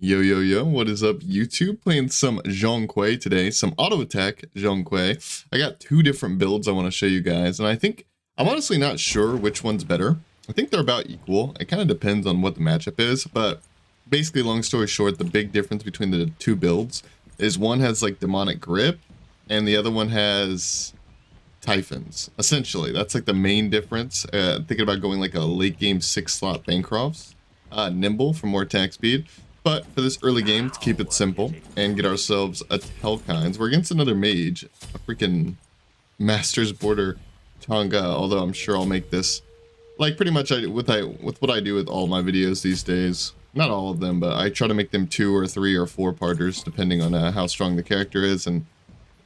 Yo, yo, yo, what is up, YouTube? Playing some Zhong Kui today, some auto attack Zhong Kui. I got two different builds I want to show you guys, and I'm honestly not sure which one's better. I think they're about equal. It kind of depends on what the matchup is, but basically, long story short, the big difference between the two builds is one has like demonic grip, and the other one has Typhons. Essentially, that's like the main difference. Thinking about going like a late game 6-slot Bancrofts, nimble for more attack speed. But for this early game, to keep it simple and get ourselves a Telkines, we're against another mage, a freaking Masters border Tonga. Although I'm sure I'll make this like pretty much with what I do with all my videos these days. Not all of them, but I try to make them 2 or 3 or 4 parters depending on how strong the character is and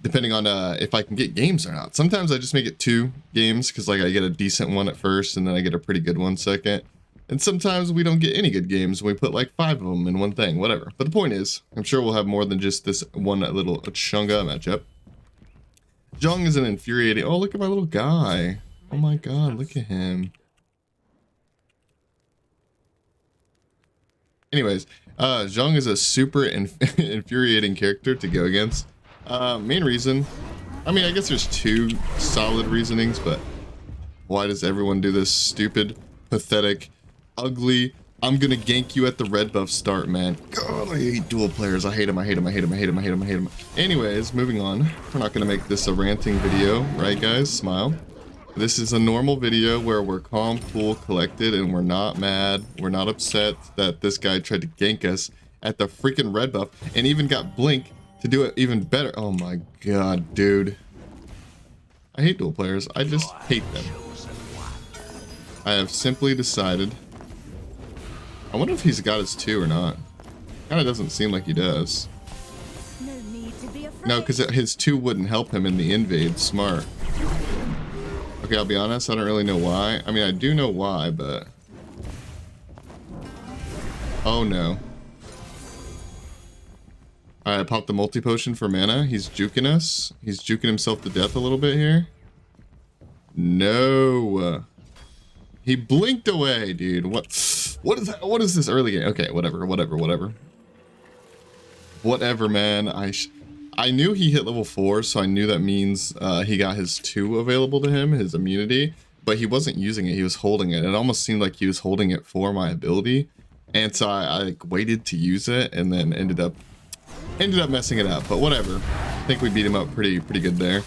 depending on if I can get games or not. Sometimes I just make it 2 games because like I get a decent one at first and then I get a pretty good one second. And sometimes we don't get any good games. We put like 5 of them in one thing, whatever. But the point is, I'm sure we'll have more than just this one little Chunga matchup. Zhong is an infuriating... Oh, look at my little guy. Oh my god, look at him. Anyways, Zhong is a super infuriating character to go against. Main reason... I mean, I guess there's 2 solid reasonings, but... Why does everyone do this stupid, pathetic... ugly, I'm gonna gank you at the red buff start, man. God, I hate duel players. I hate him, I hate him, I hate him, I hate him, I hate him, I hate him. Anyways, moving on. We're not gonna make this a ranting video, right guys? Smile. This is a normal video where we're calm, cool, collected, and we're not mad. We're not upset that this guy tried to gank us at the freaking red buff and even got blink to do it even better. Oh my god, dude. I hate duel players. I just hate them. I have simply decided... I wonder if he's got his 2 or not. Kinda doesn't seem like he does. No, because his 2 wouldn't help him in the invade. Smart. Okay, I'll be honest, I don't really know why. I mean, I do know why, but... Oh no. Alright, I popped the multi-potion for mana. He's juking us. He's juking himself to death a little bit here. No. He blinked away, dude. What is that? What is this early game? Okay, whatever. Whatever, man. I knew he hit level 4, so I knew that means he got his 2 available to him, his immunity, but he wasn't using it. He was holding it. It almost seemed like he was holding it for my ability, and so I like, waited to use it, and then ended up messing it up. But whatever. I think we beat him up pretty good there.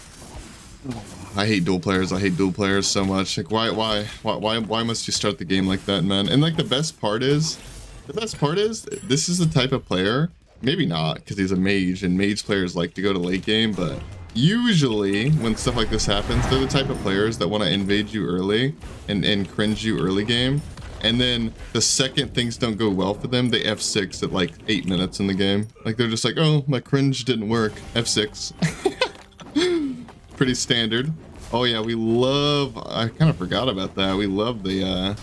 I hate duel players. I hate duel players so much. Like, why must you start the game like that, man? And like the best part is, this is the type of player. Maybe not, because he's a mage, and mage players like to go to late game. But usually, when stuff like this happens, they're the type of players that want to invade you early and cringe you early game. And then the second things don't go well for them, they F6 at like 8 minutes in the game. Like they're just like, oh, my cringe didn't work. F6. Pretty standard. Oh yeah, we love... I kind of forgot about that. We love the...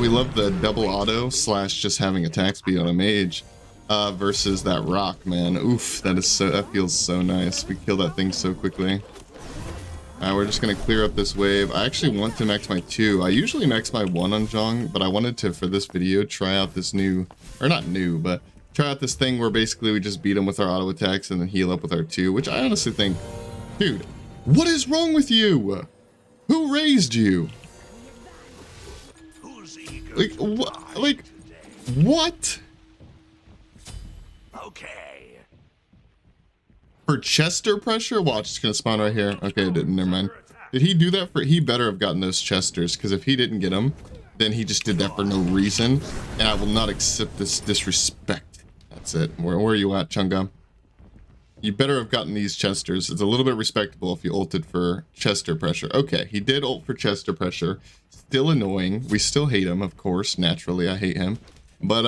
We love the double auto / just having attack speed on a mage versus that rock, man. Oof, that feels so nice. We kill that thing so quickly. We're just gonna clear up this wave. I actually want to max my 2. I usually max my 1 on Zhong, but I wanted to, for this video, try out this new... Or not new, but... Try out this thing where basically we just beat him with our auto attacks and then heal up with our 2, which I honestly think, dude, what is wrong with you? Who raised you? Like what? Okay. For Chester pressure? Watch, it's gonna spawn right here. Okay, it didn't, never mind. Did he do that for... He better have gotten those Chesters, because if he didn't get them, then he just did that for no reason, and I will not accept this disrespect. That's it. Where are you at, Chunga? You better have gotten these Chesters. It's a little bit respectable if you ulted for Chester pressure. Okay, he did ult for Chester pressure. Still annoying. We still hate him, of course. Naturally, I hate him. But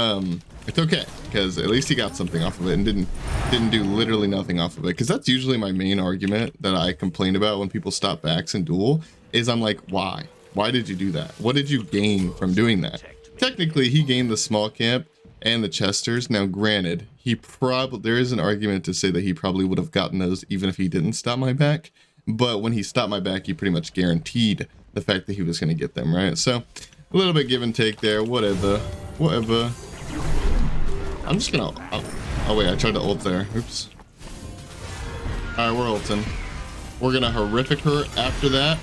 it's okay, because at least he got something off of it and didn't do literally nothing off of it. Because that's usually my main argument that I complain about when people stop backs and duel, is I'm like, why? Why did you do that? What did you gain from doing that? Technically, he gained the small camp and the Chesters. Now, granted, there is an argument to say that he probably would have gotten those even if he didn't stop my back. But when he stopped my back, he pretty much guaranteed the fact that he was going to get them, right? So A little bit give and take there. Whatever. Whatever. I'm just gonna... Oh, wait. I tried to ult there. Oops. Alright, we're ulting. We're gonna horrific her after that.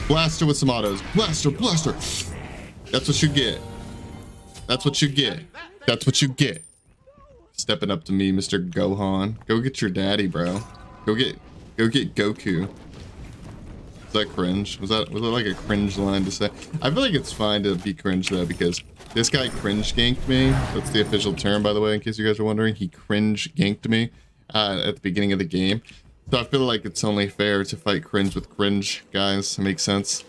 Blast her with some autos. Blast her. Blast her. That's what you get. That's what you get. That's what you get. Stepping up to me, Mr. Gohan. Go get your daddy, bro. Go get Goku. Was that cringe? Was that like a cringe line to say? I feel like it's fine to be cringe though, because this guy cringe ganked me. That's the official term, by the way, in case you guys are wondering. He cringe ganked me at the beginning of the game. So I feel like it's only fair to fight cringe with cringe, guys. It makes sense.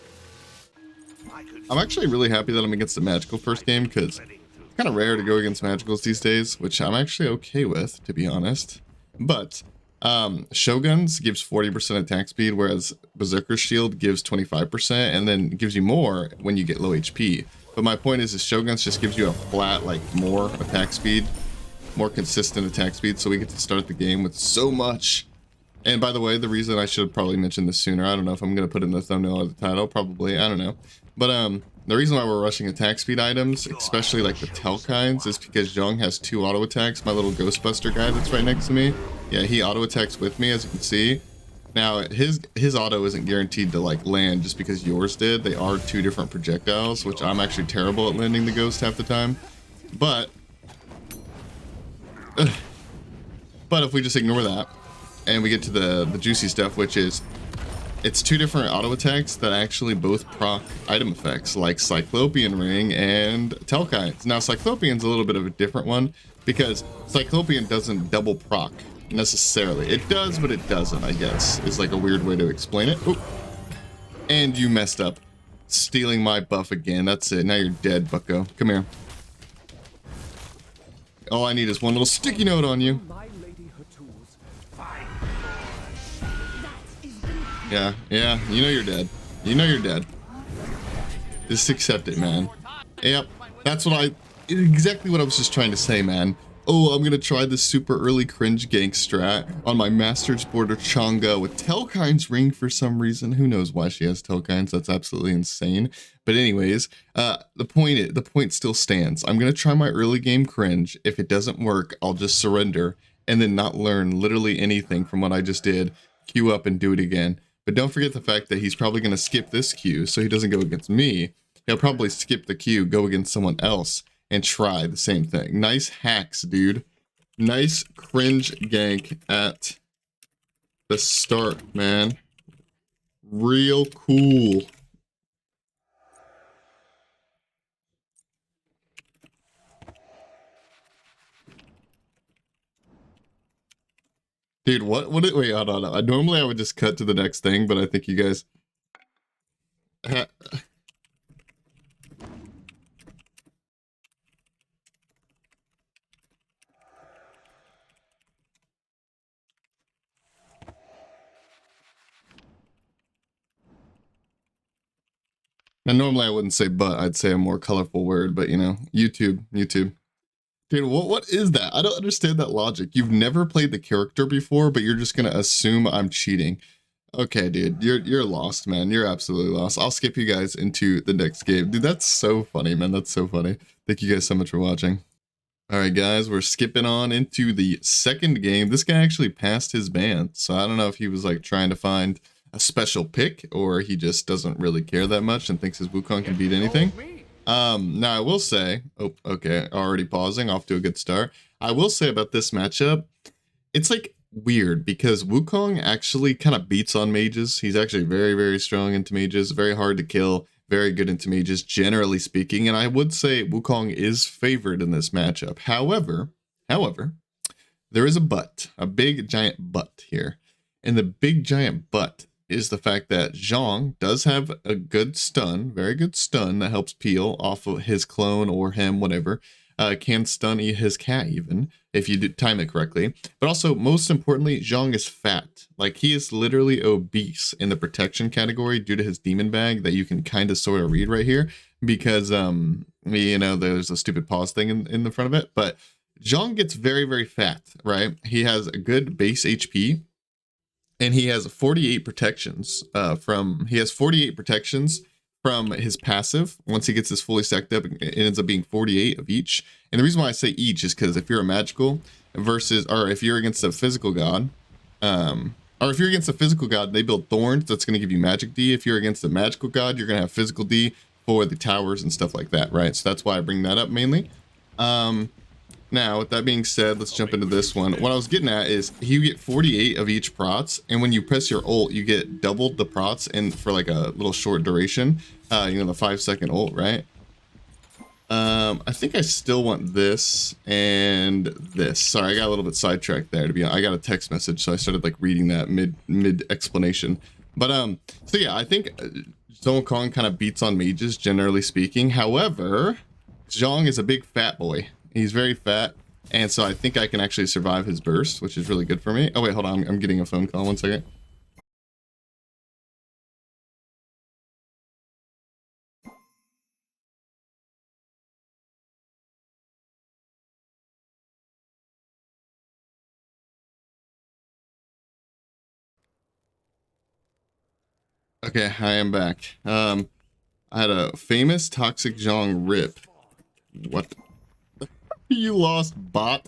I'm actually really happy that I'm against the magical first game, because it's kind of rare to go against magicals these days, which I'm actually okay with, to be honest. But Shoguns gives 40% attack speed, whereas Berserker's Shield gives 25%, and then gives you more when you get low HP. But my point is Shoguns just gives you a flat, like, more attack speed, more consistent attack speed, so we get to start the game with so much. And by the way, the reason I should have probably mentioned this sooner, I don't know if I'm going to put in the thumbnail or the title, probably, I don't know. But the reason why we're rushing attack speed items, especially like the Tell kinds, is because Zhong has 2 auto attacks. My little Ghostbuster guy that's right next to me, yeah, he auto attacks with me, as you can see. Now his auto isn't guaranteed to like land just because yours did. They are 2 different projectiles, which I'm actually terrible at landing the ghost half the time. But if we just ignore that and we get to the juicy stuff, which is it's 2 different auto attacks that actually both proc item effects, like Cyclopean Ring and Telkines. Now Cyclopean's a little bit of a different one, because Cyclopean doesn't double proc necessarily. It does, but it doesn't, I guess, is like a weird way to explain it. Oop. And you messed up. Stealing my buff again. That's it. Now you're dead, bucko. Come here. All I need is one little sticky note on you. Yeah, you know you're dead. You know you're dead. Just accept it, man. Yep, that's exactly what I was just trying to say, man. Oh, I'm gonna try this super early cringe gank strat on my Masters border Chang'e with Telkine's ring for some reason. Who knows why she has Telkine's? That's absolutely insane. But anyways, the point still stands. I'm gonna try my early game cringe. If it doesn't work, I'll just surrender and then not learn literally anything from what I just did. Queue up and do it again. But don't forget the fact that he's probably going to skip this queue, so he doesn't go against me. He'll probably skip the queue, go against someone else, and try the same thing. Nice hacks, dude. Nice cringe gank at the start, man. Real cool. Dude, wait, hold on. Normally I would just cut to the next thing, but I think you guys... Now, normally I wouldn't say but, I'd say a more colorful word, but you know, YouTube. Dude, what is that? I don't understand that logic. You've never played the character before, but you're just gonna assume I'm cheating. Okay, dude, you're lost, man. You're absolutely lost. I'll skip you guys into the next game. Dude, that's so funny, man. That's so funny. Thank you guys so much for watching. All right, guys, we're skipping on into the second game. This guy actually passed his ban, so I don't know if he was like trying to find a special pick or he just doesn't really care that much and thinks his Wukong can beat anything. Now I will say, oh, okay, already pausing, off to a good start. I will say about this matchup, it's like weird because Wukong actually kind of beats on mages. He's actually very, very strong into mages, very hard to kill, very good into mages, generally speaking. And I would say Wukong is favored in this matchup. However, there is a but, a big giant but here. And the big giant but is the fact that Zhong does have a good stun, very good stun that helps peel off of his clone or him, whatever. Can stun his cat even, if you time it correctly. But also, most importantly, Zhong is fat. Like, he is literally obese in the protection category due to his demon bag that you can kind of sort of read right here. Because, you know, there's a stupid pause thing in the front of it. But Zhong gets very, very fat, right? He has a good base HP. And he has 48 protections from his passive. Once he gets this fully stacked up, it ends up being 48 of each. And the reason why I say each is because if you're a magical versus, or if you're against a physical god, or if you're against a physical god, they build thorns. That's going to give you magic D. If you're against a magical god, you're going to have physical D for the towers and stuff like that, right? So that's why I bring that up mainly. Now, with that being said, let's jump into this one. What I was getting at is you get 48 of each prots, and when you press your ult, you get doubled the prots and for like a little short duration. You know, the 5-second ult, right? I think I still want this and this. Sorry, I got a little bit sidetracked there. I got a text message, so I started like reading that mid explanation. But so yeah, I think Zhong Kui kind of beats on mages generally speaking. However, Zhong is a big fat boy. He's very fat, and so I think I can actually survive his burst, which is really good for me. Oh wait, hold on, I'm getting a phone call. 1 second. Okay, I am back. I had a famous toxic Zhong rip. What? You lost bot?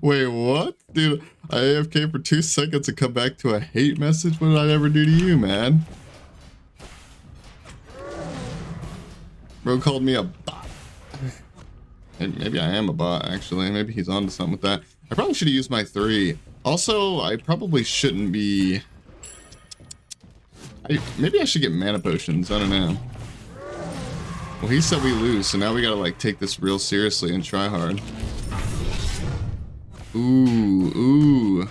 Wait, what? Dude, I AFK for 2 seconds and come back to a hate message? What did I ever do to you, man? Bro called me a bot. Maybe I am a bot, actually. Maybe he's onto something with that. I probably should have used my 3. Also, I probably shouldn't be... maybe I should get mana potions. I don't know. Well, he said we lose, so now we gotta like take this real seriously and try hard. Ooh.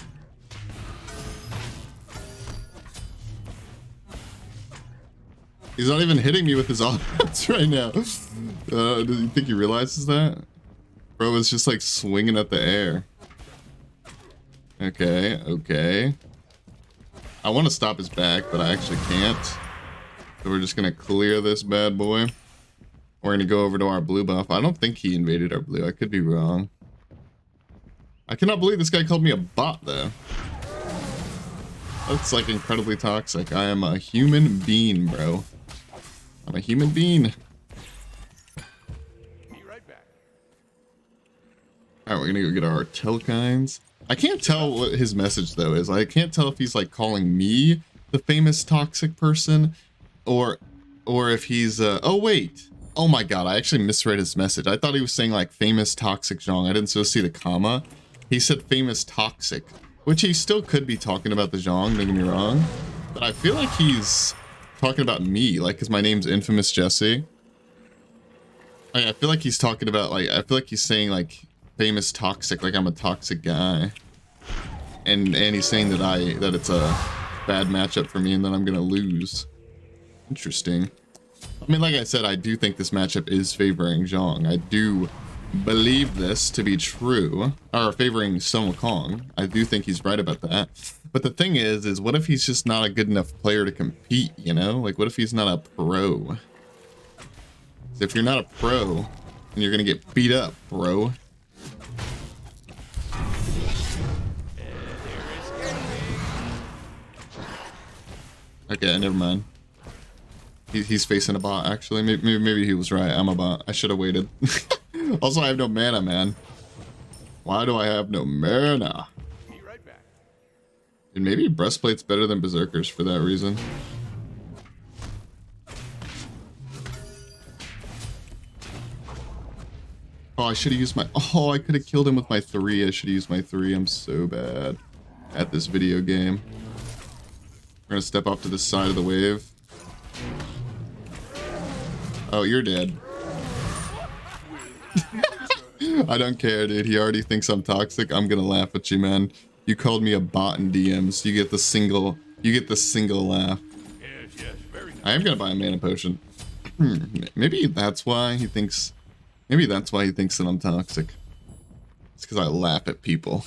He's not even hitting me with his offense right now. Do you think he realizes that? Bro is just like swinging at the air. Okay. I want to stop his back, but I actually can't. So we're just gonna clear this bad boy. We're gonna go over to our blue buff. I don't think he invaded our blue. I could be wrong. I cannot believe this guy called me a bot, though. That's like incredibly toxic. I am a human being, bro. I'm a human being. Be right back. Alright, we're gonna go get our Telkines. I can't tell what his message, though, is. I can't tell if he's, like, calling me the famous toxic person, or if he's, oh, wait. Oh my god, I actually misread his message. I thought he was saying, like, famous toxic Zhong. I didn't see the comma. He said famous toxic, which he still could be talking about the Zhong, don't get me wrong. But I feel like he's talking about me, like, because my name's InfamousJesse. I feel like he's talking about, like, I feel like he's saying, like, famous toxic, like I'm a toxic guy. And he's saying that it's a bad matchup for me and that I'm gonna lose. Interesting. I mean, like I said, I do think this matchup is favoring Zhong. I do believe this to be true, or favoring Sun Wukong. I do think he's right about that. But the thing is what if he's just not a good enough player to compete, you know? Like, what if he's not a pro? So if you're not a pro, then you're gonna get beat up, bro. Okay, never mind. He's facing a bot, actually. Maybe he was right. I'm a bot. I should have waited. Also, I have no mana, man. Why do I have no mana? Be right back. And maybe Breastplate's better than Berserkers for that reason. Oh, I should have used my... Oh, I could have killed him with my 3. I should have used my 3. I'm so bad at this video game. We're gonna step off to the side of the wave. Oh, you're dead. I don't care, dude. He already thinks I'm toxic. I'm gonna laugh at you, man. You called me a bot in DMs. You get the single laugh. Yes, I am gonna buy a mana potion. Maybe that's why he thinks that I'm toxic. It's because I laugh at people.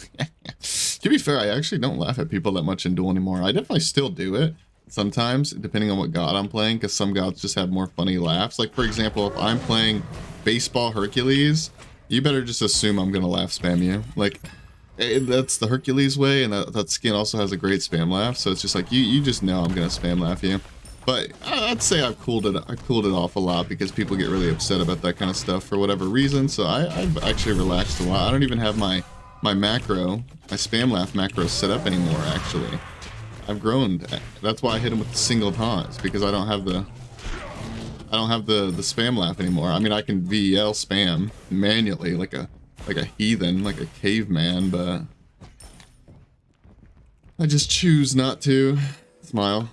To be fair, I actually don't laugh at people that much in Duel anymore. I definitely still do it sometimes, depending on what god I'm playing, because some gods just have more funny laughs. Like, for example, if I'm playing Baseball Hercules, you better just assume I'm gonna laugh spam you. Like, that's the Hercules way, and that skin also has a great spam laugh, so it's just like, you just know I'm gonna spam laugh you. But I'd say I've cooled it off a lot because people get really upset about that kind of stuff for whatever reason. So I've actually relaxed a lot. I don't even have my macro, my spam laugh macro set up anymore, actually. I've grown. That's why I hit him with the single taunts, because I don't have the spam laugh anymore. I mean, I can VL spam manually like a heathen, like a caveman, but I just choose not to. Smile.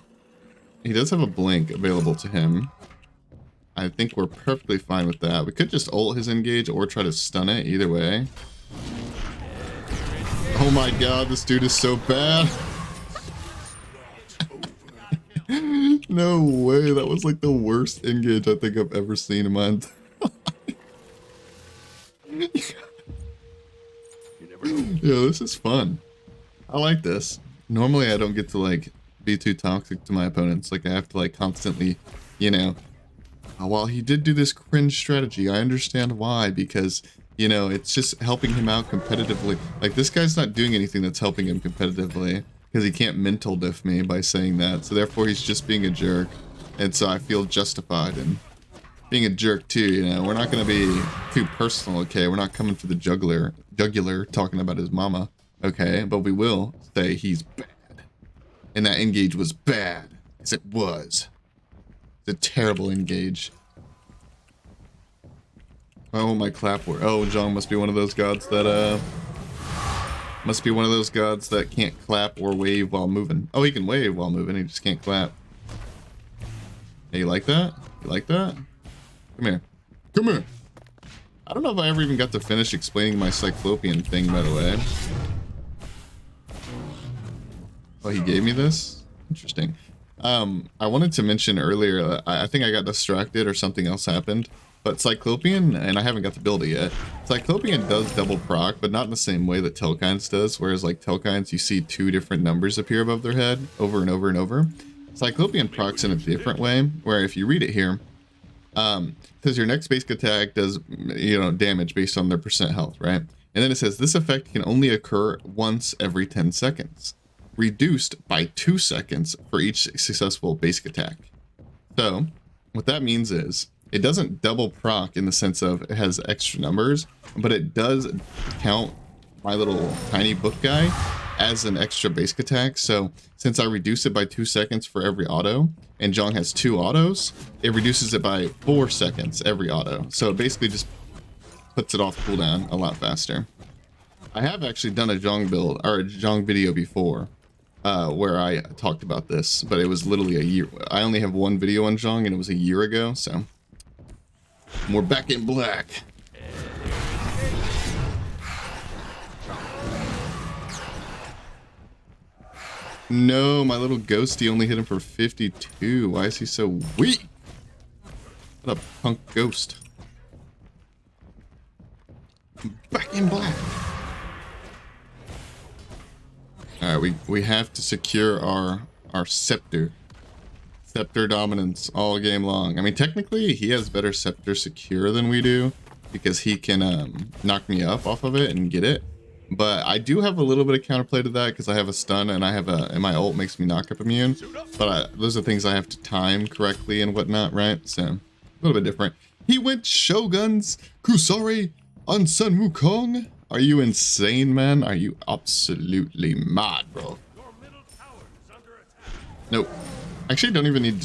He does have a blink available to him. I think we're perfectly fine with that. We could just ult his engage or try to stun it, either way. Oh my god, this dude is so bad. No way, that was like the worst engage I think I've ever seen in my entire life. Yo, this is fun. I like this. Normally I don't get to like be too toxic to my opponents. Like I have to like constantly, you know, while he did do this cringe strategy, I understand why, because, you know, it's just helping him out competitively. Like this guy's not doing anything that's helping him competitively, because he can't mental diff me by saying that. So therefore he's just being a jerk. And so I feel justified in being a jerk too, you know. We're not going to be too personal, okay? We're not coming for the jugular talking about his mama, okay? But we will say he's bad. And that engage was bad, as it was. It's a terrible engage. Oh, my clap word. Oh, Zhong must be one of those gods that, can't clap or wave while moving. Oh, he can wave while moving, he just can't clap. Hey, you like that? You like that? Come here. Come here! I don't know if I ever even got to finish explaining my Cyclopean thing, by the way. Oh, he gave me this? Interesting. I wanted to mention earlier, I think I got distracted or something else happened, but Cyclopean, and I haven't got to build it yet, Cyclopean does double proc, but not in the same way that Telkines does, whereas like Telkines, you see two different numbers appear above their head over and over and over. Cyclopean procs in a different way, where if you read it here, says your next basic attack does, you know, damage based on their percent health, right? And then it says this effect can only occur once every 10 seconds. Reduced by 2 seconds for each successful basic attack. So what that means is it doesn't double proc in the sense of it has extra numbers, but it does count my little tiny book guy as an extra basic attack. So since I reduce it by 2 seconds for every auto, and Zhong has 2 autos, it reduces it by 4 seconds every auto. So it basically just puts it off cooldown a lot faster. I have actually done a Zhong build or a Zhong video before, where I talked about this, but it was literally a year. I only have one video on Zhong, and it was a year ago, so we're back in black. No, my little ghosty only hit him for 52. Why is he so weak? What a punk ghost. Back in black. Alright, we have to secure our scepter. Scepter dominance all game long. I mean, technically, he has better scepter secure than we do, because he can knock me up off of it and get it. But I do have a little bit of counterplay to that, because I have a stun and and my ult makes me knock up immune. But those are things I have to time correctly and whatnot, right? So, a little bit different. He went Shoguns Kusari on Sun Wukong. Are you insane, man? Are you absolutely mad, bro? Nope. Actually, don't even need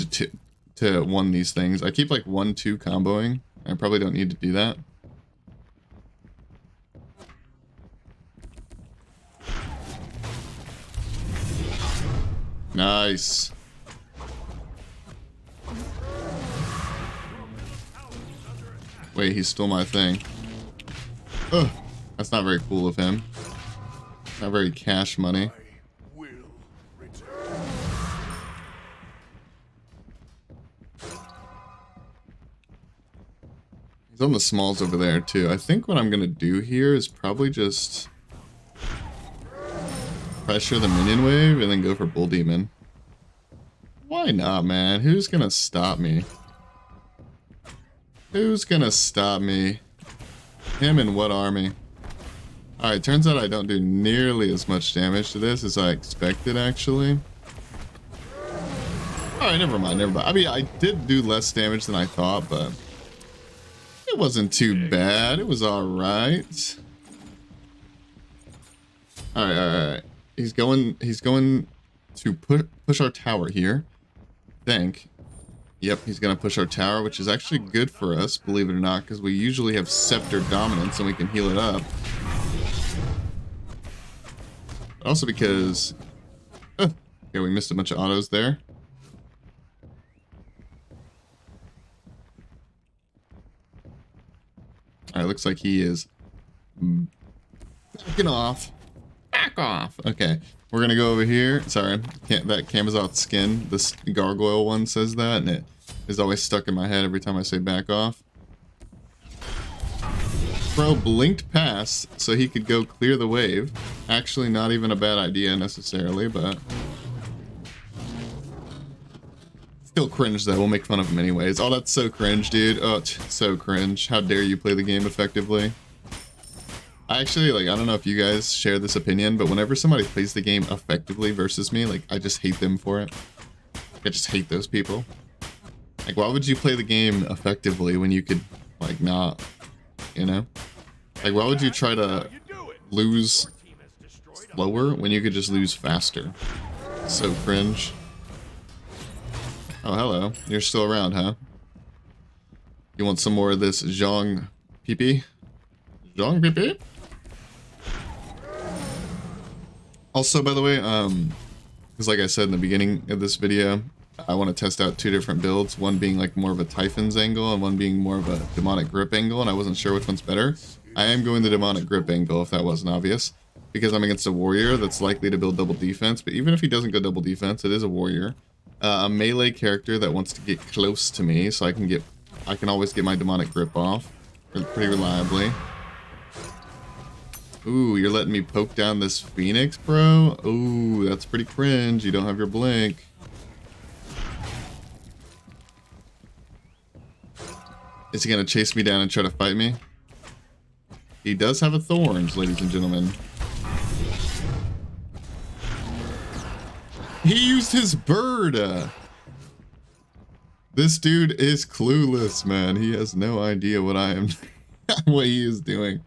to one these things. I keep like 1-2 comboing. I probably don't need to do that. Nice. Wait, he stole my thing. Ugh. That's not very cool of him. Not very cash money. He's on the smalls over there too. I think what I'm gonna do here is probably just pressure the minion wave and then go for Bull Demon. Why not, man? Who's gonna stop me? Who's gonna stop me? Him and what army? Alright, turns out I don't do nearly as much damage to this as I expected, actually. Alright, never mind, never mind. I mean, I did do less damage than I thought, but it wasn't too bad. It was alright. Alright, alright. He's going to push our tower here. I think. Yep, he's going to push our tower, which is actually good for us, believe it or not, because we usually have Scepter dominance and we can heal it up. Also because... okay, we missed a bunch of autos there. Alright, looks like he is backing off. Back off. Okay, we're gonna go over here. Sorry, that Camazotz skin, this gargoyle one says that, and it is always stuck in my head every time I say back off. Bro blinked past so he could go clear the wave. Actually, not even a bad idea necessarily, but still cringe though. We'll make fun of him anyways. Oh, that's so cringe, dude. Oh, so cringe. How dare you play the game effectively? I actually, like, I don't know if you guys share this opinion, but whenever somebody plays the game effectively versus me, like, I just hate them for it. I just hate those people. Like, why would you play the game effectively when you could, like, not, you know? Like, why would you try to lose slower when you could just lose faster? So cringe. Oh, hello. You're still around, huh? You want some more of this Zhong PP? Zhong PP? Also, by the way, because like I said in the beginning of this video, I want to test out two different builds, one being like more of a Typhon's angle and one being more of a Demonic Grip angle, and I wasn't sure which one's better. I am going the Demonic Grip angle, if that wasn't obvious, because I'm against a warrior that's likely to build double defense, but even if he doesn't go double defense, it is a warrior. A melee character that wants to get close to me, so I can always get my Demonic Grip off pretty reliably. Ooh, you're letting me poke down this Phoenix, bro? Ooh, that's pretty cringe. You don't have your blink. Is he gonna chase me down and try to fight me? He does have a thorns, ladies and gentlemen. He used his bird. This dude is clueless, man. He has no idea what I am, what he is doing.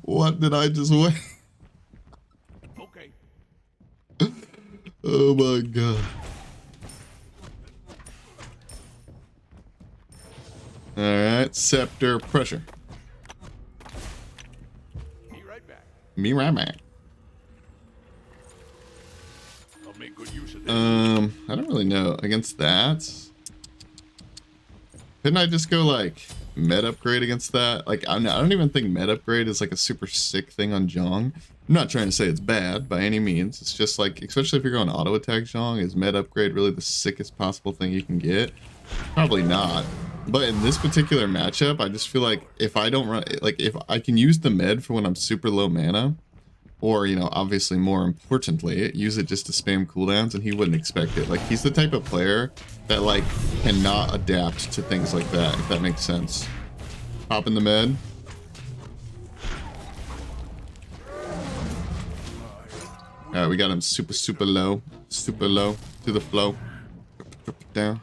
What did I just wait? Okay. Oh my god. Alright, Scepter pressure. Be right back. Me right back. I'll make good use of this. I don't really know. Against that, couldn't I just go like med upgrade against that? Like, I don't even think med upgrade is like a super sick thing on Zhong. I'm not trying to say it's bad by any means. It's just like, especially if you're going auto attack Zhong, is med upgrade really the sickest possible thing you can get? Probably not. But in this particular matchup, I just feel like if I don't run, like if I can use the med for when I'm super low mana, or, you know, obviously more importantly, use it just to spam cooldowns, and he wouldn't expect it. Like, he's the type of player that, like, cannot adapt to things like that, if that makes sense. Hop in the med. Alright, we got him super low to the flow. Drop it down.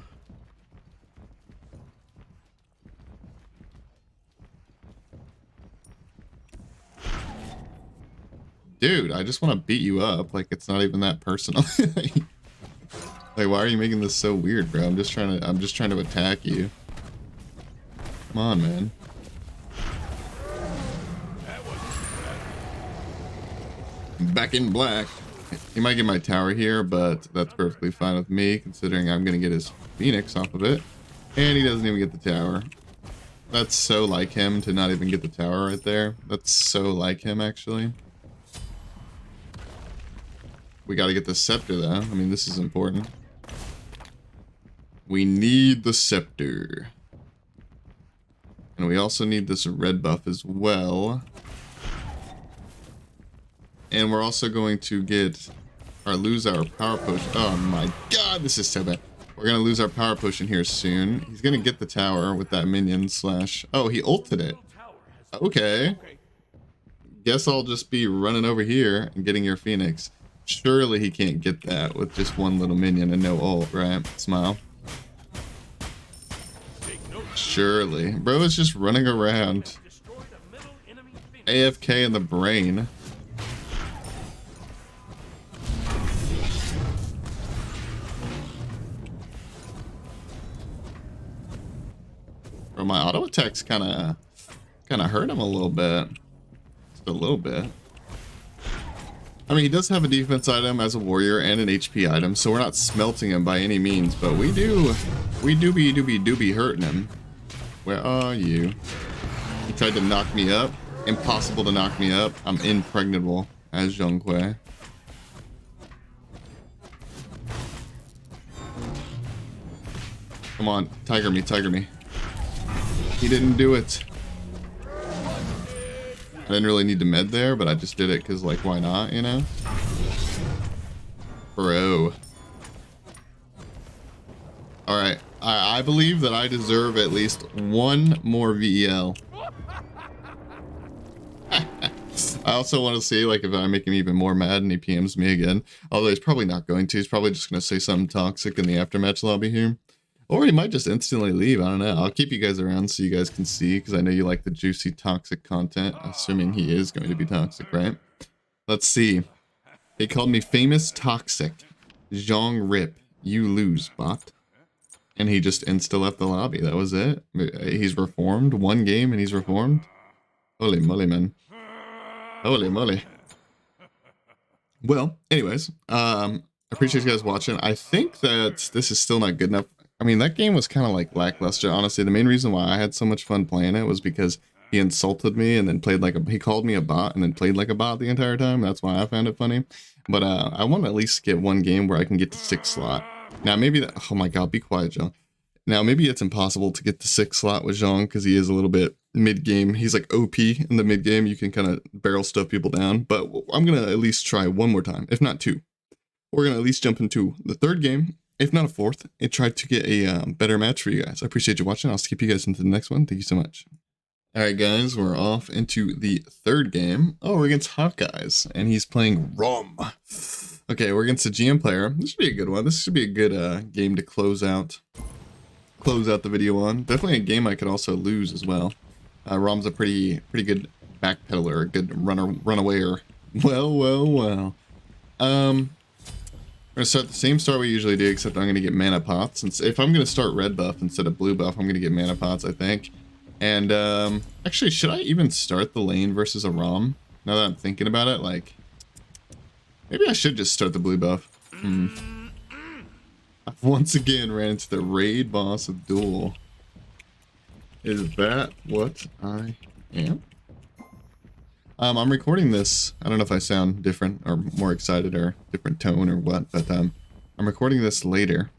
Dude, I just want to beat you up. Like, it's not even that personal. Like, why are you making this so weird, bro? I'm just trying to attack you. Come on, man. Back in black. He might get my tower here, but that's perfectly fine with me, considering I'm gonna get his Phoenix off of it. And he doesn't even get the tower. That's so like him to not even get the tower right there. That's so like him, actually. We gotta get the scepter though. I mean, this is important. We need the scepter. And we also need this red buff as well. And we're also going to get or lose our power potion. Oh my god, this is so bad. We're gonna lose our power potion here soon. He's gonna get the tower with that minion slash... Oh, he ulted it. Okay. Guess I'll just be running over here and getting your Phoenix. Surely he can't get that with just one little minion and no ult, right? Smile. Surely. Bro is just running around. AFK in the brain. Bro, my auto attacks kind of hurt him a little bit. Just a little bit. I mean, he does have a defense item as a warrior and an HP item, so we're not smelting him by any means, but we do be hurting him. Where are you? He tried to knock me up. Impossible to knock me up. I'm impregnable as Zhong Kui. Come on, tiger me, tiger me. He didn't do it. I didn't really need to med there, but I just did it because, like, why not, you know? Bro. Alright, I believe that I deserve at least one more VEL. I also want to see, like, if I make him even more mad and he PMs me again. Although he's probably not going to. He's probably just going to say something toxic in the aftermatch lobby here. Or he might just instantly leave. I don't know. I'll keep you guys around so you guys can see, because I know you like the juicy toxic content. Assuming he is going to be toxic, right? Let's see. He called me famous toxic. Zhong Rip. You lose, bot. And he just insta left the lobby. That was it. He's reformed. One game and he's reformed. Holy moly, man. Holy moly. Well, anyways, I appreciate you guys watching. I think that this is still not good enough. I mean, that game was kind of like lackluster. Honestly, the main reason why I had so much fun playing it was because he insulted me and then played like he called me a bot and then played like a bot the entire time. That's why I found it funny. But I want to at least get one game where I can get to 6th slot. Now, maybe that, oh my God, be quiet, Zhong. Now, maybe it's impossible to get the 6th slot with Zhong because he is a little bit mid-game. He's like OP in the mid-game. You can kind of barrel stuff people down. But I'm going to at least try one more time, if not 2. We're going to at least jump into the 3rd game, if not a 4th, and try to get a better match for you guys. I appreciate you watching. I'll skip you guys into the next one. Thank you so much. All right, guys, we're off into the 3rd game. Oh, we're against Hawkeyes, and he's playing Rom. Okay, we're against a GM player. This should be a good one. This should be a good game to close out the video on. Definitely a game I could also lose as well. Rom's a pretty good backpedaler, a good runawayer. Well. We're gonna start the same start we usually do, except I'm gonna get mana pots. And if I'm gonna start red buff instead of blue buff, I'm gonna get mana pots, I think. And actually, should I even start the lane versus a Rom? Now that I'm thinking about it, like, maybe I should just start the blue buff. I've once again ran into the raid boss of Duel. Is that what I am? I'm recording this. I don't know if I sound different or more excited or different tone or what, but I'm recording this later.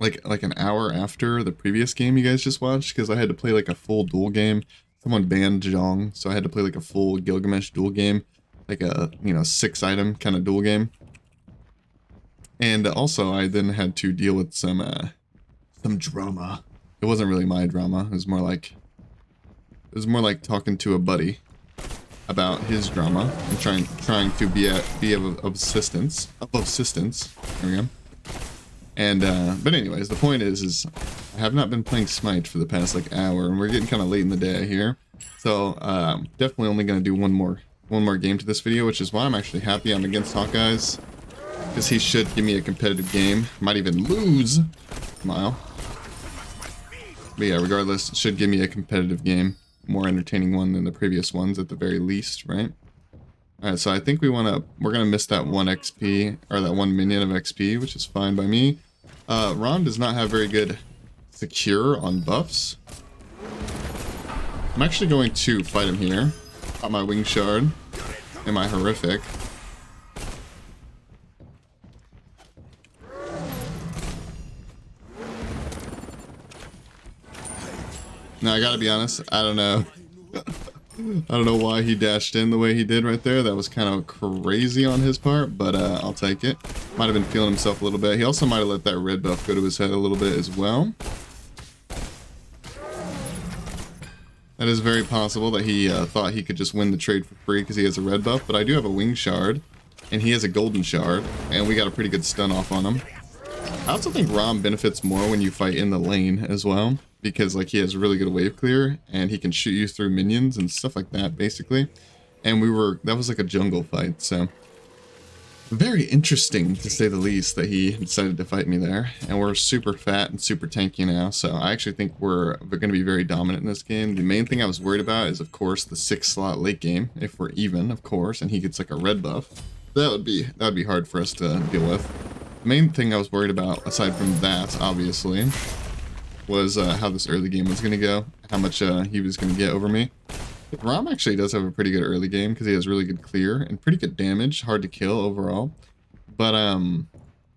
Like an hour after the previous game you guys just watched, because I had to play like a full Duel game. Someone banned Zhong, so I had to play like a full Gilgamesh Duel game. Like a, 6-item kind of Duel game. And also I then had to deal with some drama. It wasn't really my drama. It was more like talking to a buddy about his drama and trying to be of assistance. There we go. And but anyways, the point is I have not been playing Smite for the past like hour, and we're getting kind of late in the day here. So definitely only gonna do one more game to this video, which is why I'm actually happy I'm against Hawkeyes, because he should give me a competitive game. Might even lose. Smile. But yeah, regardless, it should give me a competitive game. More entertaining one than the previous ones at the very least, right? Alright, so I think we're gonna miss that 1 XP, or that 1 minion of XP, which is fine by me. Ron does not have very good secure on buffs. I'm actually going to fight him here. Got my wing shard and my horrific. Now, I gotta be honest, I don't know. I don't know why he dashed in the way he did right there. That was kind of crazy on his part, but I'll take it. Might have been feeling himself a little bit. He also might have let that red buff go to his head a little bit as well. That is very possible that he thought he could just win the trade for free because he has a red buff, but I do have a wing shard. and he has a golden shard, and we got a pretty good stun off on him. I also think Rom benefits more when you fight in the lane as well, because like he has really good wave clear, and he can shoot you through minions and stuff like that, basically. And that was like a jungle fight, so very interesting to say the least that he decided to fight me there. And we're super fat and super tanky now, so I actually think we're going to be very dominant in this game. The main thing I was worried about is, of course, the 6-slot late game, if we're even, of course, and he gets like a red buff. That would be hard for us to deal with. The main thing I was worried about, aside from that, obviously, was how this early game was going to go, how much he was going to get over me. Rom actually does have a pretty good early game because he has really good clear and pretty good damage, hard to kill overall. But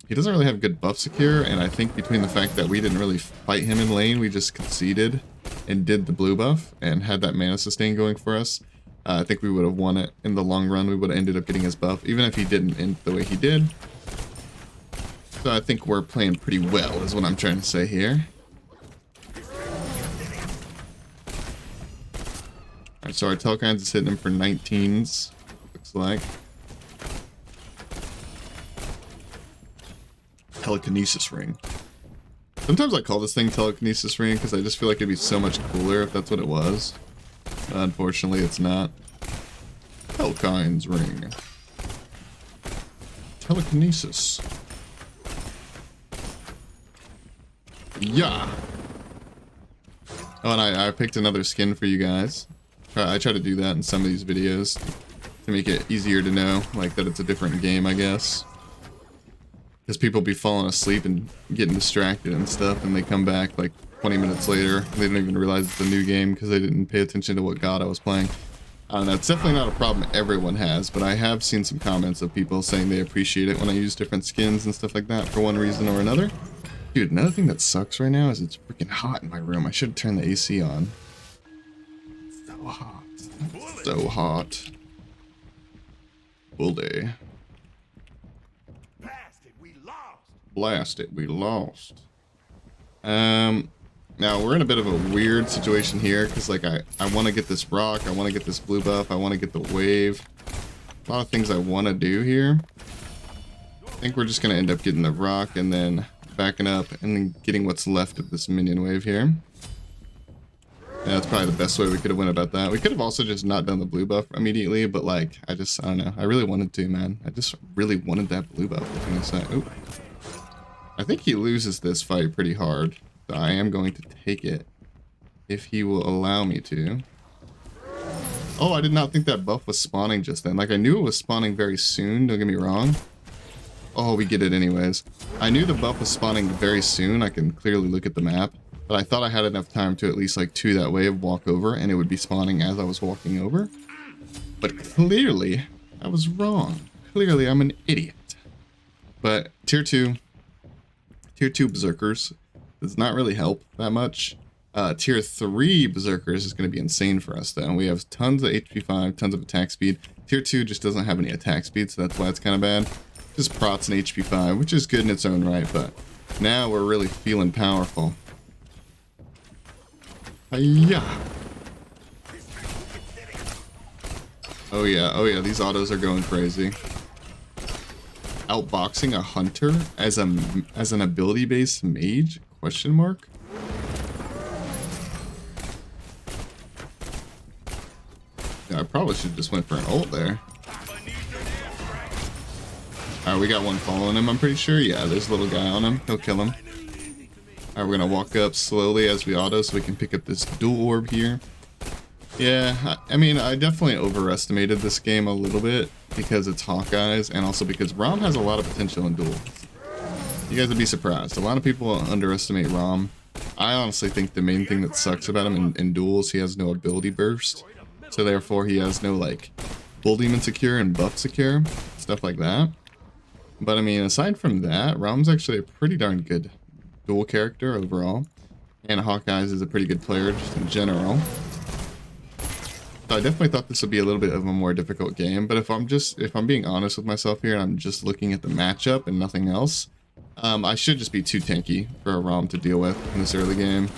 he doesn't really have good buff secure, and I think between the fact that we didn't really fight him in lane, we just conceded and did the blue buff and had that mana sustain going for us, I think we would have won it in the long run. We would have ended up getting his buff, even if he didn't end the way he did. So I think we're playing pretty well, is what I'm trying to say here. Alright, so our Telkines is hitting him for 19s, looks like. Telekinesis ring. Sometimes I call this thing telekinesis ring because I just feel like it'd be so much cooler if that's what it was. Unfortunately, it's not. Telkines ring. Telekinesis. Yeah. Oh, and I picked another skin for you guys. I try to do that in some of these videos to make it easier to know, like, that it's a different game, I guess. Because people be falling asleep and getting distracted and stuff, and they come back like 20 minutes later. They don't even realize it's a new game because they didn't pay attention to what god I was playing. That's definitely not a problem everyone has, but I have seen some comments of people saying they appreciate it when I use different skins and stuff like that for one reason or another. Dude, another thing that sucks right now is it's freaking hot in my room. I should have turned the AC on. It's so hot. It's so hot. Bully. Blast it, we lost. Now we're in a bit of a weird situation here because like I want to get this rock, I want to get this blue buff, I want to get the wave. A lot of things I want to do here. I think we're just gonna end up getting the rock and then backing up and then getting what's left of this minion wave here. Yeah, that's probably the best way we could have went about that. We could have also just not done the blue buff immediately, but like I don't know. I really wanted to, man. I just really wanted that blue buff. What can I say? Oop. I think he loses this fight pretty hard. So I am going to take it if he will allow me to. Oh, I did not think that buff was spawning just then. Like, I knew it was spawning very soon, don't get me wrong. Oh, we get it anyways. I knew the buff was spawning very soon. I can clearly look at the map. But I thought I had enough time to at least, like, 2 that wave, walk over, and it would be spawning as I was walking over. But clearly, I was wrong. Clearly, I'm an idiot. But Tier 2 Berserkers does not really help that much. Tier 3 Berserkers is going to be insane for us, though. We have tons of HP 5, tons of attack speed. Tier 2 just doesn't have any attack speed, so that's why it's kind of bad. Just prots and HP 5, which is good in its own right, but now we're really feeling powerful. Yeah. Oh yeah, these autos are going crazy. Outboxing a hunter as an ability-based mage? Question mark? Yeah, I probably should have just went for an ult there. Alright, we got one following him, I'm pretty sure. Yeah, there's a little guy on him. He'll kill him. Alright, we're gonna walk up slowly as we auto so we can pick up this dual orb here. Yeah, I mean, I definitely overestimated this game a little bit because it's Hawkeyes and also because Rom has a lot of potential in Duel. You guys would be surprised. A lot of people underestimate Rom. I honestly think the main thing that sucks about him in Duels, he has no ability burst. So therefore he has no, like, Bull Demon secure and buff secure, stuff like that. But I mean, aside from that, Rom's actually a pretty darn good Duel character overall. And Hawkeyes is a pretty good player just in general. So I definitely thought this would be a little bit of a more difficult game, but if I'm being honest with myself here and I'm just looking at the matchup and nothing else, I should just be too tanky for a Rom to deal with in this early game.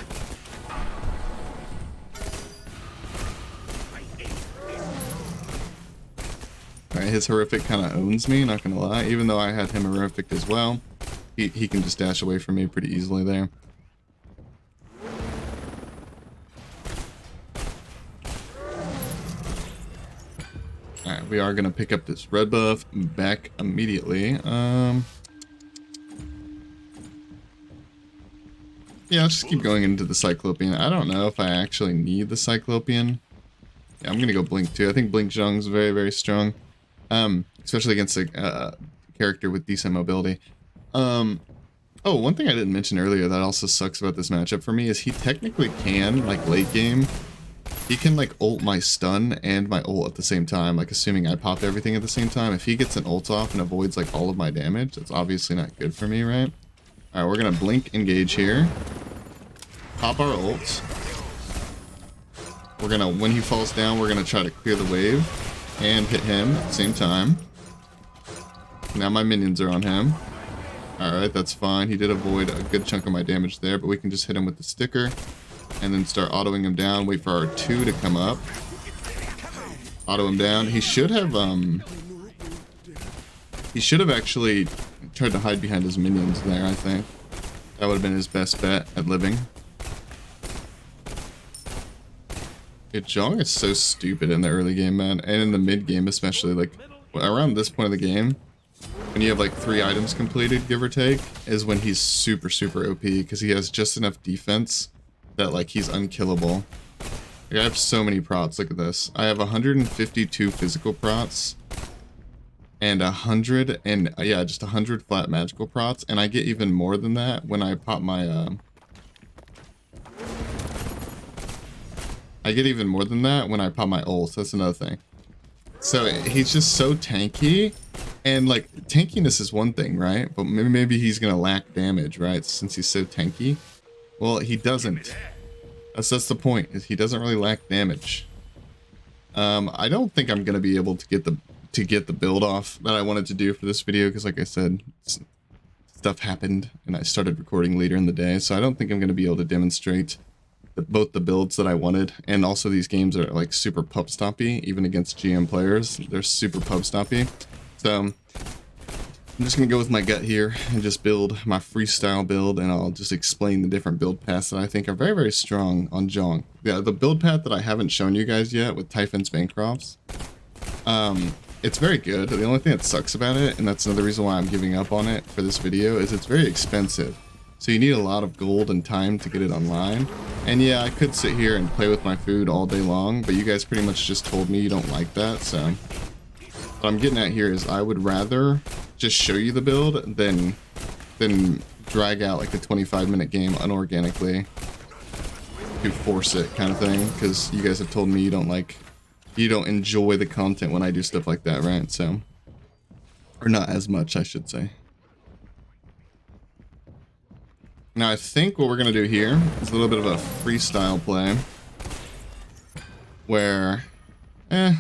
Alright, Alright, his horrific kind of owns me, not gonna lie. Even though I had him horrific as well, he can just dash away from me pretty easily there. Alright, we are gonna pick up this red buff back immediately. Yeah, let's just keep going into the Cyclopean. I don't know if I actually need the Cyclopean. Yeah, I'm gonna go Blink too. I think Blink Zhong's very, very strong. Especially against a character with decent mobility. Oh, one thing I didn't mention earlier that also sucks about this matchup for me is he technically can, like late game, he can like ult my stun and my ult at the same time, like assuming I pop everything at the same time. If he gets an ult off and avoids like all of my damage, that's obviously not good for me, right? Alright, we're gonna Blink engage here. Pop our ults. We're gonna, when he falls down, we're gonna try to clear the wave and hit him at the same time. Now my minions are on him. Alright, that's fine. He did avoid a good chunk of my damage there, but we can just hit him with the sticker and then start autoing him down. Wait for our 2 to come up. Auto him down. He should have actually tried to hide behind his minions there, I think. That would have been his best bet at living. Zhong is so stupid in the early game, man, and in the mid game especially. Like around this point of the game, when you have like 3 items completed, give or take, is when he's super, super OP because he has just enough defense that like he's unkillable. Like, I have so many prots. Look at this. I have 152 physical prots and 100 and just 100 flat magical prots, and I get even more than that when I pop my I get even more than that when I pop my ults. That's another thing. So he's just so tanky, and like tankiness is one thing, right? But maybe he's gonna lack damage, right? Since he's so tanky. Well, he doesn't. That's the point. Is he doesn't really lack damage. I don't think I'm gonna be able to get the build off that I wanted to do for this video because, like I said, stuff happened and I started recording later in the day, so I don't think I'm gonna be able to demonstrate both the builds that I wanted, and also these games are like super pub stompy, even against GM players. They're super pub stompy. So I'm just gonna go with my gut here and just build my freestyle build, and I'll just explain the different build paths that I think are very, very strong on Zhong. Yeah, the build path that I haven't shown you guys yet with Typhon's Bancrofts, it's very good. The only thing that sucks about it, and that's another reason why I'm giving up on it for this video, is it's very expensive. So you need a lot of gold and time to get it online. And yeah, I could sit here and play with my food all day long, but you guys pretty much just told me you don't like that, so what I'm getting at here is I would rather just show you the build than drag out like a 25-minute game unorganically to force it kind of thing, because you guys have told me you don't enjoy the content when I do stuff like that, right? So, or not as much, I should say. Now I think what we're gonna do here is a little bit of a freestyle play where, I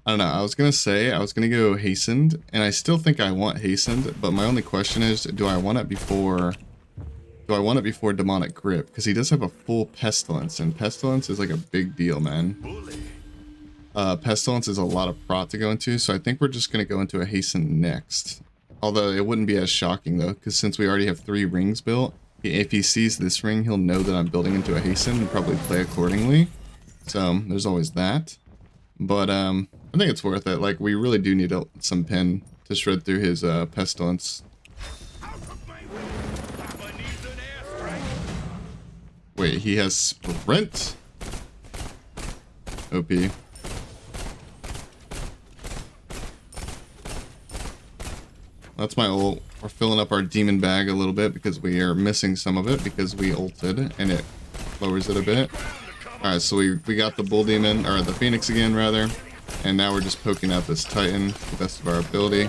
don't know, I was gonna go hastened, and I still think I want hastened, but my only question is, do I want it before demonic grip? Because he does have a full pestilence, and pestilence is like a big deal, man. Pestilence is a lot of prot to go into, so I think we're just gonna go into a hasten next. Although it wouldn't be as shocking though, because since we already have 3 rings built, if he sees this ring, he'll know that I'm building into a hasten and probably play accordingly. So there's always that. But I think it's worth it. Like, we really do need some pen to shred through his pestilence. Wait, he has sprint? OP. That's my ult. We're filling up our demon bag a little bit because we are missing some of it because we ulted and it lowers it a bit. Alright, so we got the bull demon, or the phoenix again rather, and now we're just poking out this titan to the best of our ability.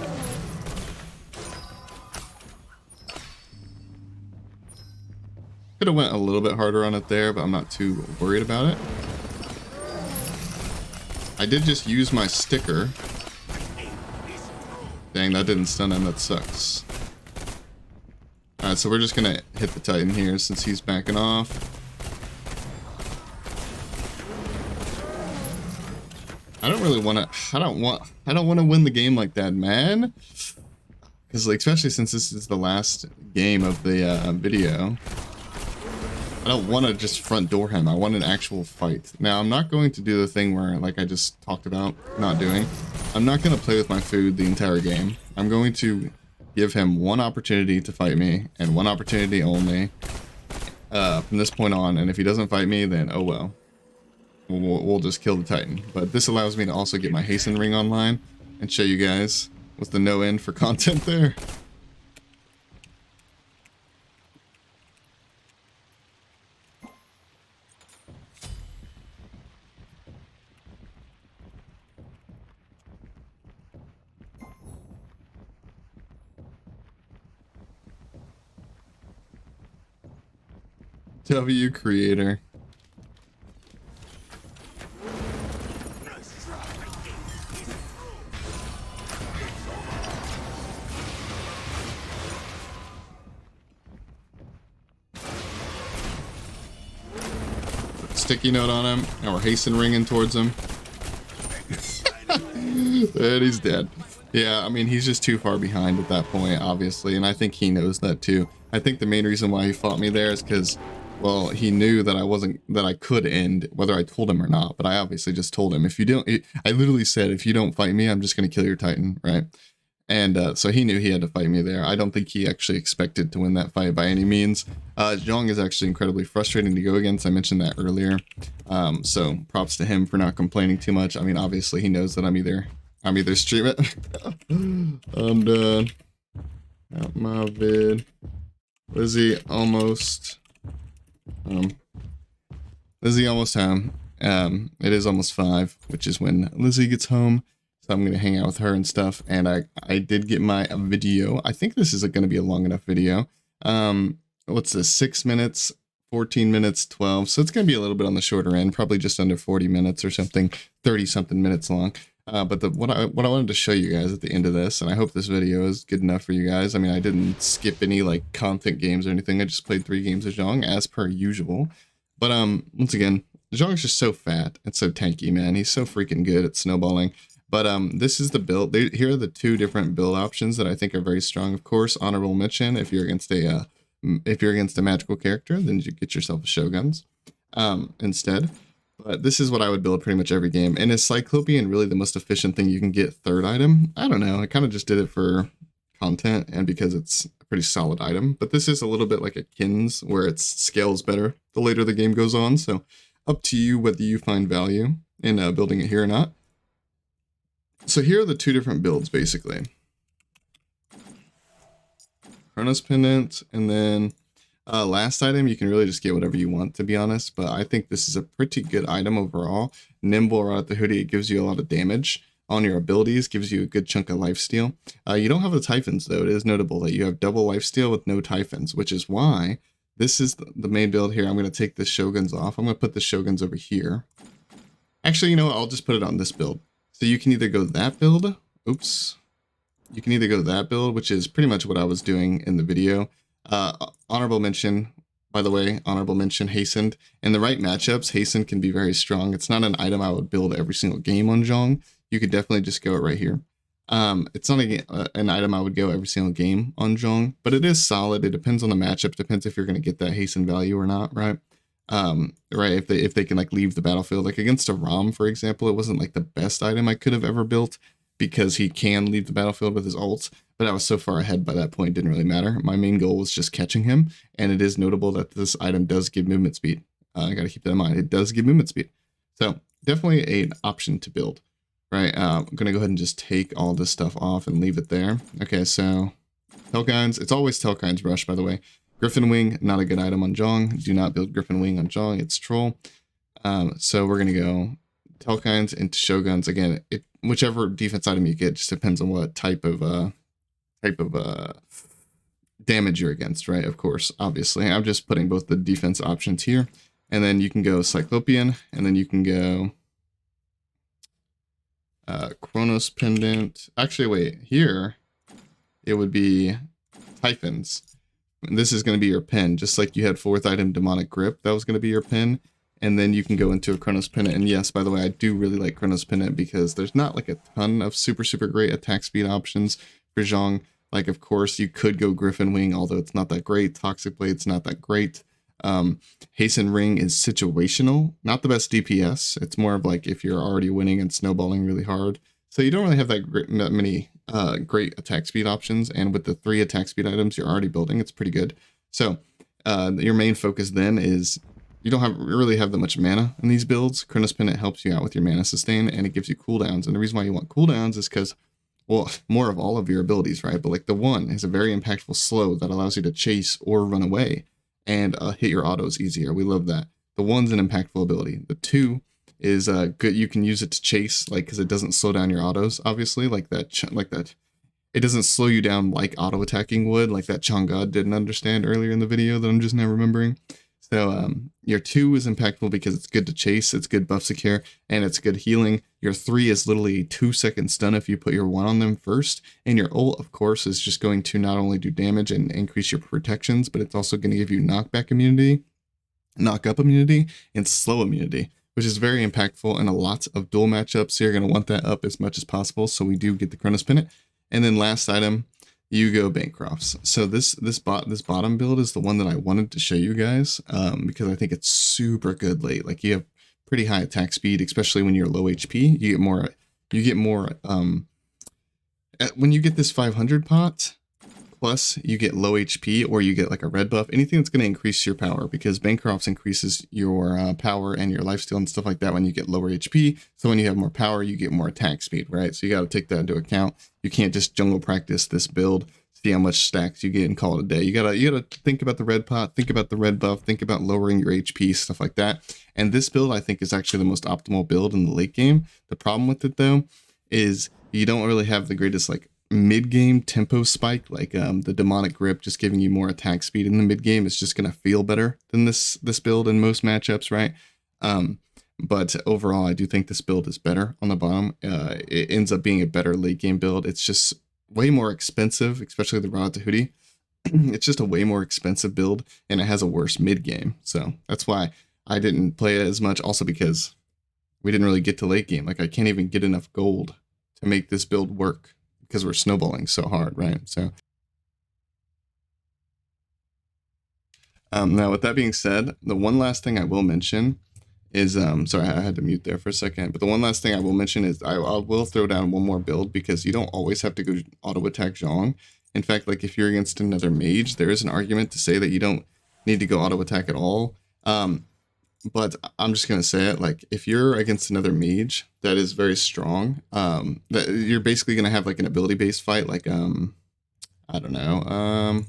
Could have went a little bit harder on it there, but I'm not too worried about it. I did just use my sticker. Dang, that didn't stun him, that sucks. Alright, so we're just gonna hit the Titan here since he's backing off. I don't really want to. I don't want to win the game like that, man. Because like, especially since this is the last game of the video, I don't want to just front door him. I want an actual fight. Now, I'm not going to do the thing where, like I just talked about not doing. I'm not going to play with my food the entire game. I'm going to give him one opportunity to fight me, and one opportunity only from this point on. And if he doesn't fight me, then oh well. We'll just kill the Titan. But this allows me to also get my hasten ring online and show you guys with the no end for content there. W creator. Sticky note on him, and we're hasten ringing towards him. And he's dead. Yeah, I mean, he's just too far behind at that point, obviously, and I think he knows that too. I think the main reason why he fought me there is because, well, he knew that I could end, whether I told him or not, but I obviously just told him, if you don't, I literally said, if you don't fight me, I'm just going to kill your Titan, right? And so he knew he had to fight me there. I don't think he actually expected to win that fight by any means. Zhong is actually incredibly frustrating to go against. I mentioned that earlier. So props to him for not complaining too much. I mean, obviously he knows that I'm either streaming. I'm done. Out my vid. Lizzie almost home. It is almost 5, which is when Lizzie gets home. So I'm going to hang out with her and stuff. And I did get my video. I think this is going to be a long enough video. What's this? 6 minutes, 14 minutes, 12. So it's going to be a little bit on the shorter end, probably just under 40 minutes or something, 30 something minutes long. But what I wanted to show you guys at the end of this, and I hope this video is good enough for you guys. I mean, I didn't skip any like content games or anything. I just played 3 games of Zhong as per usual. But once again, Zhong's just so fat and so tanky, man. He's so freaking good at snowballing. But this is the build. Here are the 2 different build options that I think are very strong. Of course, honorable mention if you're against a magical character, then you get yourself a Shoguns instead. But this is what I would build pretty much every game. And is Cyclopean really the most efficient thing you can get 3rd item? I don't know. I kind of just did it for content and because it's a pretty solid item. But this is a little bit like a Kins where it scales better the later the game goes on. So up to you whether you find value in building it here or not. So here are the 2 different builds basically. Chronos Pendant, and then last item, you can really just get whatever you want, to be honest, but I think this is a pretty good item overall. Nimble right at the hoodie, it gives you a lot of damage on your abilities, gives you a good chunk of lifesteal. You don't have the Typhons, though. It is notable that you have double lifesteal with no Typhons, which is why this is the main build here. I'm going to take the Shoguns off. I'm going to put the Shoguns over here. Actually, you know what? I'll just put it on this build. So you can either go that build. Oops. You can either go that build, which is pretty much what I was doing in the video. Honorable mention, by the way, honorable mention Hastened. In the right matchups, Hastened can be very strong. It's not an item I would build every single game on Zhong. You could definitely just go it right here. It's not an item I would go every single game on Zhong, but it is solid. It depends on the matchup. Depends if you're going to get that Hasten value or not, right? Right, if they can like leave the battlefield. Like against a Rom, for example, it wasn't like the best item I could have ever built because he can leave the battlefield with his ults, but I was so far ahead by that point, it didn't really matter. My main goal was just catching him, and it is notable that this item does give movement speed. I gotta keep that in mind. It does give movement speed. So definitely an option to build, right? I'm gonna go ahead and just take all this stuff off and leave it there. Okay, so Telkines, it's always Telkines Rush, by the way. Griffin Wing, not a good item on Zhong. Do not build Griffin Wing on Zhong, it's troll. So we're gonna go Telkines into Shoguns. Again, whichever defense item you get just depends on what type of damage you're against, right? Of course, obviously. I'm just putting both the defense options here. And then you can go Cyclopean, and then you can go Chronos Pendant. Actually, wait, here it would be Typhons. And this is going to be your pin, just like you had 4th item Demonic Grip. That was going to be your pin. and then you can go into a Chronos Pennant. And yes, by the way, I do really like Chronos Pennant because there's not like a ton of super great attack speed options for Zhong. Like, of course, you could go Griffin Wing, although it's not that great. Toxic Blade's not that great. Hasten Ring is situational, not the best DPS. It's more of like if you're already winning and snowballing really hard. So you don't really have that many great attack speed options. And with the 3 attack speed items you're already building, it's pretty good. So your main focus then is you don't really have that much mana in these builds. Chronos Pennant helps you out with your mana sustain, and it gives you cooldowns. And the reason why you want cooldowns is because, well, more of all of your abilities, right? But like the 1 is a very impactful slow that allows you to chase or run away and hit your autos easier. We love that. The 1's an impactful ability. The 2 is good. You can use it to chase, like, because it doesn't slow down your autos, obviously, like that. It doesn't slow you down like auto attacking would, like that Chang'e didn't understand earlier in the video that I'm just now remembering. So your 2 is impactful because it's good to chase, it's good buff secure, and it's good healing. Your 3 is literally 2-second stun if you put your 1 on them first. And your ult, of course, is just going to not only do damage and increase your protections, but it's also going to give you knockback immunity, knock-up immunity, and slow immunity, which is very impactful in a lot of duel matchups. So you're going to want that up as much as possible. So we do get the Chronos Pennant. And then last item, you go Bancrofts. So this bottom build is the one that I wanted to show you guys because I think it's super good late. Like, you have pretty high attack speed, especially when you're low HP. You get more when you get this 500 pot, plus you get low HP, or you get like a red buff, anything that's going to increase your power, because Bancrofts increases your power and your lifesteal and stuff like that when you get lower HP. So when you have more power, you get more attack speed, right? So you got to take that into account. You can't just jungle practice this build, see how much stacks you get and call it a day. You gotta think about the red pot, think about the red buff, think about lowering your HP, stuff like that. And this build, I think, is actually the most optimal build in the late game. The problem with it, though, is you don't really have the greatest like mid-game tempo spike. Like the demonic grip just giving you more attack speed in the mid-game is just gonna feel better than this build in most matchups, right? But overall, I do think this build is better on the bottom. It ends up being a better late game build. It's just way more expensive, especially the Raw Tahuti. It's just a way more expensive build, and it has a worse mid game. So that's why I didn't play it as much. Also because we didn't really get to late game. Like, I can't even get enough gold to make this build work because we're snowballing so hard, right? So now with that being said, the one last thing I will mention is, sorry, I had to mute there for a second, but the one last thing I will mention is I will throw down one more build, because you don't always have to go auto attack Zhong. In fact, like, if you're against another mage, there is an argument to say that you don't need to go auto attack at all. But I'm just going to say it, like, if you're against another mage that is very strong, that you're basically going to have like an ability based fight, like, I don't know,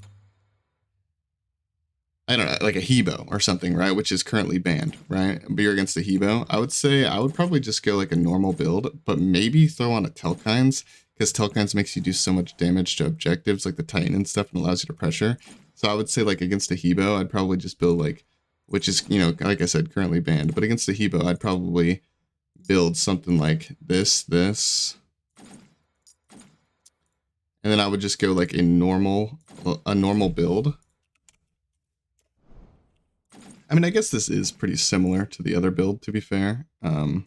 like a Hebo or something, right? Which is currently banned, right? But you're against a Hebo. I would say I would probably just go like a normal build, but maybe throw on a Telkines, because Telkines makes you do so much damage to objectives like the Titan and stuff, and allows you to pressure. So I would say, like, against a Hebo, I'd probably just build like, which is, you know, like I said, currently banned. But against the Hebo, I'd probably build something like this. And then I would just go like a normal build. I mean, I guess this is pretty similar to the other build, to be fair. And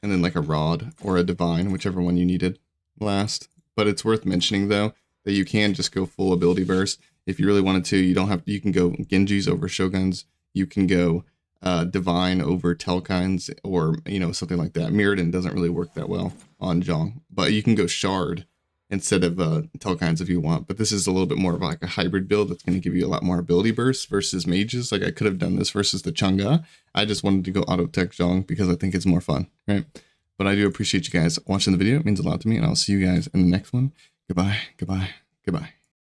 then like a Rod or a Divine, whichever one you needed last. But it's worth mentioning, though, that you can just go full ability burst. If you really wanted to, you don't have to, you can go Genjis over Shoguns. You can go Divine over Telkines, or, you know, something like that. Mirrodin doesn't really work that well on Zhong, but you can go Shard instead of Telkines if you want. But this is a little bit more of like a hybrid build that's going to give you a lot more ability burst versus mages. Like, I could have done this versus the Chang'e. I just wanted to go auto tech Zhong because I think it's more fun, right? But I do appreciate you guys watching the video. It means a lot to me, and I'll see you guys in the next one. Goodbye, goodbye, goodbye.